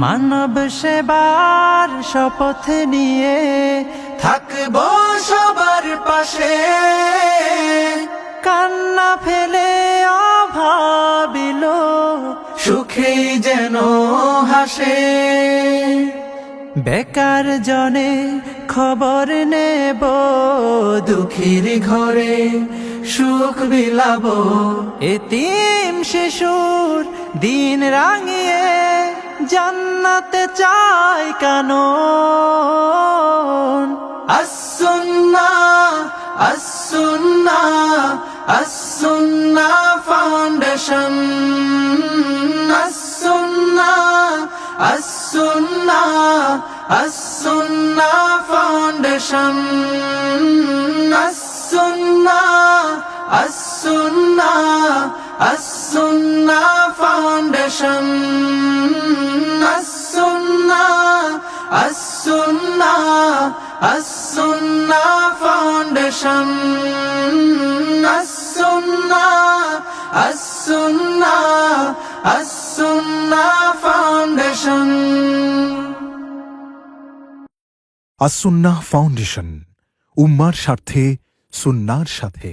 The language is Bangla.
মানব সেবার শপথ নিয়ে থাকবো সবার পাশে, কান্না ফেলে অভাবিল সুখে যেন হাসে। বেকার জনে খবর নেব, দুঃখীর ঘরে সুখ বিলাব, এতিম শিশুর দিন রাঙিয়ে জান্নাতে চাই কানন। as-sunnah as-sunnah as-sunnah foundation, as-sunnah as-sunnah as-sunnah foundation, as-sunnah as-sunnah as-sunnah foundation, as-sunnah as-sunnah as-sunnah foundation, as-sunnah as-sunnah as-sunnah foundation. আস-সুন্নাহ ফাউন্ডেশন, উম্মার স্বার্থে সুন্নাহর সাথে।